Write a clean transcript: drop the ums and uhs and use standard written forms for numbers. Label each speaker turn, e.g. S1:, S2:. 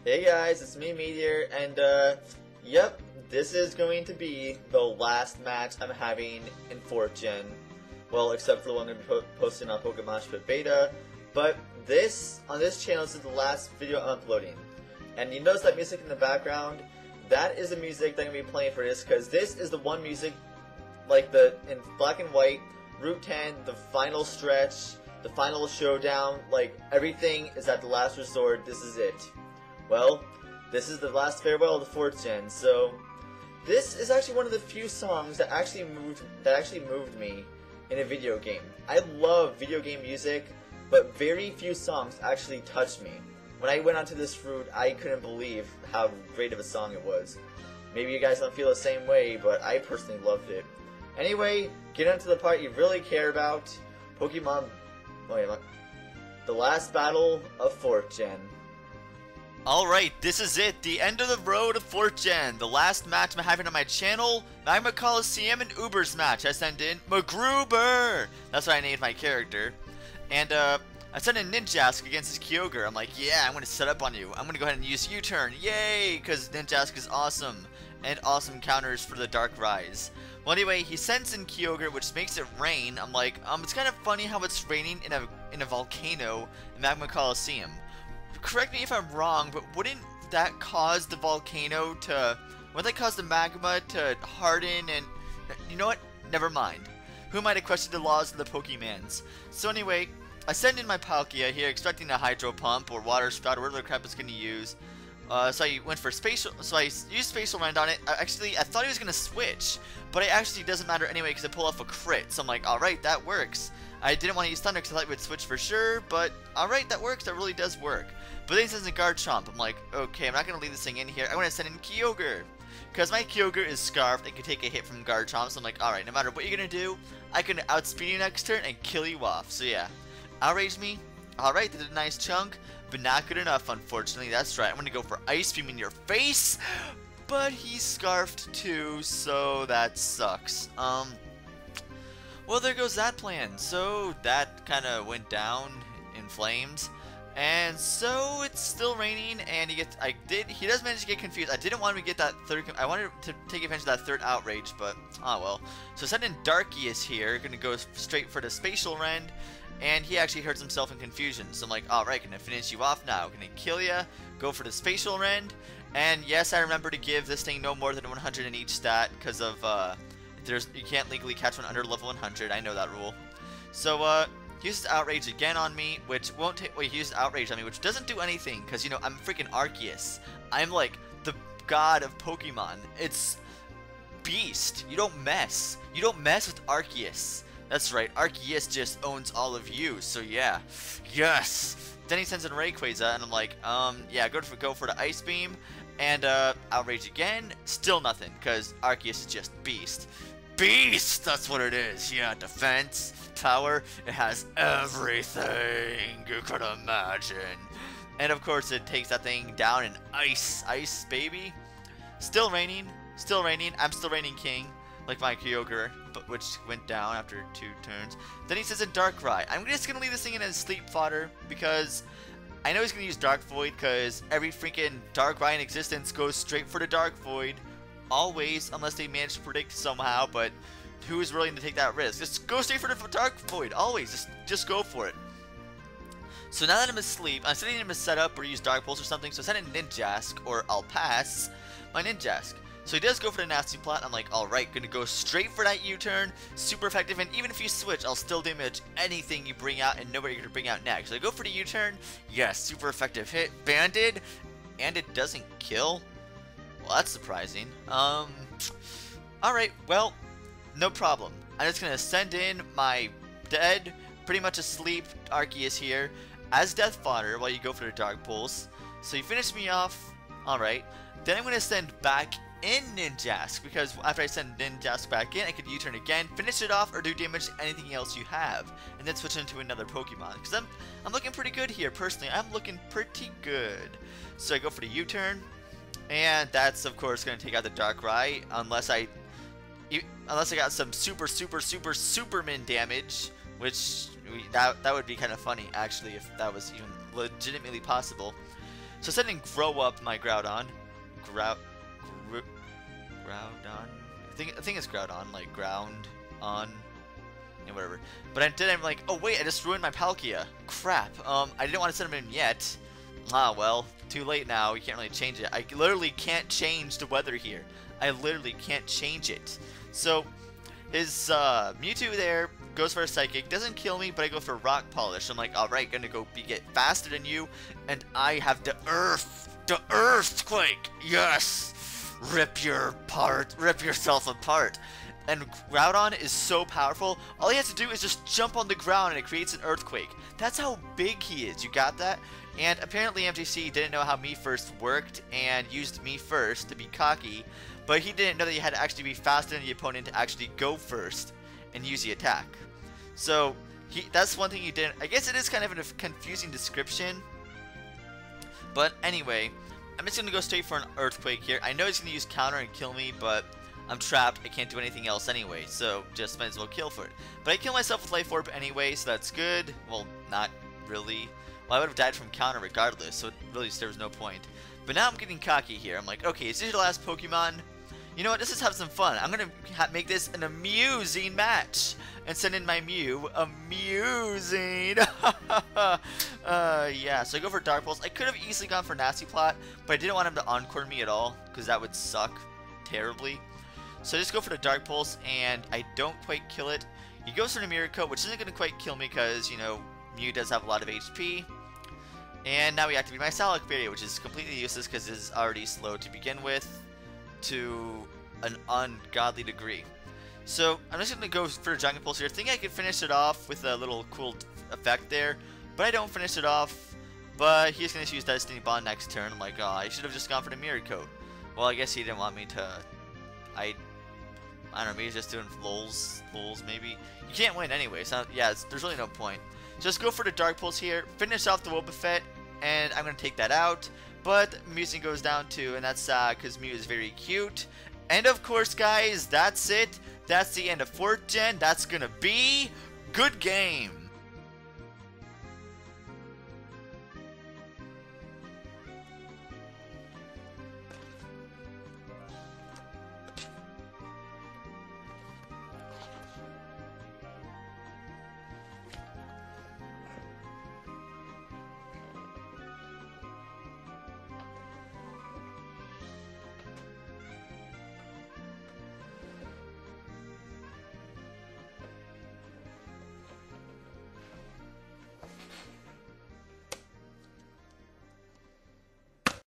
S1: Hey guys, it's me, Meteor, and yep, this is going to be the last match I'm having in 4th Gen. Well, except for the one I'm going to be posting on Pokemon Split Beta, but on this channel, this is the last video I'm uploading. And you notice that music in the background? That is the music that I'm going to be playing for this, because this is the one music, like in black and white, Route 10, the final stretch, the final showdown, like everything is at the last resort, this is it. Well, this is the last farewell of the 4th Gen, so this is actually one of the few songs that actually moved me in a video game. I love video game music, but very few songs actually touched me. When I went onto this route, I couldn't believe how great of a song it was. Maybe you guys don't feel the same way, but I personally loved it. Anyway, get into the part you really care about, Pokemon... the last battle of 4th Gen.
S2: Alright, this is it, the end of the road of 4th Gen, the last match I'm having on my channel, Magma Coliseum and Uber's match. I sent in McGruber! That's what I named my character. And, I sent in Ninjask against this Kyogre. I'm like, yeah, I'm gonna set up on you. I'm gonna go ahead and use U-turn, yay! Because Ninjask is awesome. And awesome counters for the Dark Rise. Well, anyway, he sends in Kyogre, which makes it rain. I'm like, it's kind of funny how it's raining in a volcano in Magma Coliseum. Correct me if I'm wrong, but wouldn't that cause the volcano to... Wouldn't that cause the magma to harden and... You know what? Never mind. Who am I to question the laws of the Pokemans? So anyway, I send in my Palkia here, expecting a Hydro Pump or Water Spout or whatever the crap it's going to use. So I went for Spatial... So I used Spatial Rend on it. Actually, I thought he was going to switch, but it actually doesn't matter anyway because I pull off a crit. So I'm like, alright, that works. I didn't want to use Thunder because I thought it would switch for sure, but alright, that works, that really does work. But then he sends in Garchomp. I'm like, okay, I'm not going to leave this thing in here. I want to send in Kyogre. Because my Kyogre is Scarfed and can take a hit from Garchomp, so I'm like, alright, no matter what you're going to do, I can outspeed you next turn and kill you off. So yeah, outrage me. Alright, they did a nice chunk, but not good enough, unfortunately. That's right, I'm going to go for Ice Beam in your face, but he's Scarfed too, so that sucks. Well, there goes that plan. So that kind of went down in flames, and so it's still raining. And he does manage to get confused. I didn't want him to get that third. I wanted to take advantage of that third outrage, but oh well. So send in Darkius here. Gonna go straight for the Spatial Rend, and he actually hurts himself in confusion. So I'm like, all right, gonna finish you off now. Gonna kill ya. Go for the Spatial Rend, and yes, I remember to give this thing no more than 100 in each stat because of you can't legally catch one under level 100. I know that rule. So, he uses Outrage again on me, which won't take... Wait, he uses Outrage on me, which doesn't do anything, because, you know, I'm freaking Arceus. I'm, like, the god of Pokemon. It's Beast. You don't mess. You don't mess with Arceus. That's right, Arceus just owns all of you, so yeah. Yes! Then he sends in Rayquaza, and I'm like, yeah, go for the Ice Beam, and, Outrage again. Still nothing, because Arceus is just Beast. Beast! That's what it is. Yeah, defense, tower, it has everything you could imagine. And of course it takes that thing down in ice, baby. Still raining, I'm still raining king, like my Kyogre, but which went down after 2 turns. Then he says a Darkrai. I'm just gonna leave this thing in as sleep fodder, because I know he's gonna use Dark Void, because every freaking Darkrai in existence goes straight for the Dark Void. Always, unless they manage to predict somehow, but who is willing to take that risk? Just go straight for the Dark Void, always, just go for it. So now that I'm asleep, I'm sending him to set up or use Dark Pulse or something, so send in Ninjask, or I'll pass my Ninjask. So he does go for the Nasty Plot. I'm like, alright, gonna go straight for that U-turn, super effective, and even if you switch, I'll still damage anything you bring out and know what you're gonna bring out next. So I go for the U-turn, yes, super effective hit, Banded, and it doesn't kill? Well, that's surprising. Alright, well, no problem. I'm just gonna send in my dead, pretty much asleep Arceus here as death fodder while you go for the Dark Pulse. So you finish me off, alright. Then I'm gonna send back in Ninjask, because after I send Ninjask back in, I could U-turn again, finish it off, or do damage to anything else you have, and then switch into another Pokemon. Because I'm looking pretty good here, personally. I'm looking pretty good. So I go for the U-turn. And that's, of course, going to take out the Darkrai, unless I got some Superman damage, which that would be kind of funny, actually, if that was even legitimately possible. So sending Grow Up my Groudon. Groudon? I think it's Groudon, like ground on. Yeah, whatever. But I'm like, oh wait, I just ruined my Palkia. Crap. I didn't want to send him in yet. Ah, well, too late now. You can't really change it. I literally can't change the weather here. I literally can't change it. So, his Mewtwo there goes for a Psychic. Doesn't kill me, but I go for Rock Polish. I'm like, alright, gonna go get faster than you. And I have the Earthquake. Yes! Rip yourself apart. And Groudon is so powerful. All he has to do is just jump on the ground and it creates an Earthquake. That's how big he is. You got that? And apparently MJC didn't know how Me First worked and used Me First to be cocky. But he didn't know that you had to actually be faster than the opponent to actually go first and use the attack. So that's one thing he didn't. I guess it is kind of a confusing description. But anyway, I'm just going to go straight for an Earthquake here. I know he's going to use Counter and kill me, but I'm trapped. I can't do anything else anyway, so just might as well kill for it. But I kill myself with Life Orb anyway, so that's good. Well, not really. Well, I would have died from Counter regardless, so it really serves no point. But now I'm getting cocky here. I'm like, okay, is this your last Pokemon? You know what, let's just have some fun. I'm going to make this an amusing match. And send in my Mew. Amusing. Yeah, so I go for Dark Pulse. I could have easily gone for Nasty Plot, but I didn't want him to Encore me at all, because that would suck terribly. So I just go for the Dark Pulse, and I don't quite kill it. He goes for the Mirror Coat, which isn't going to quite kill me, because, you know, Mew does have a lot of HP. And now we activate my Salac Barrier, which is completely useless, because it is already slow to begin with, to an ungodly degree. So I'm just going to go for a Dragon Pulse here. I think I could finish it off with a little cool effect there, but I don't finish it off. But he's going to use Destiny Bond next turn. I'm like, oh, I should have just gone for the Mirror Coat. Well, I guess he didn't want me to. I don't know, maybe he's just doing lulz maybe. You can't win anyway, so yeah, there's really no point. Just go for the Dark Pulse here, finish off the Wobbuffet, and I'm going to take that out. But Mewtwo goes down too, and that's sad because Mew is very cute. And of course, guys, that's it. That's the end of 4th Gen. That's gonna be good game.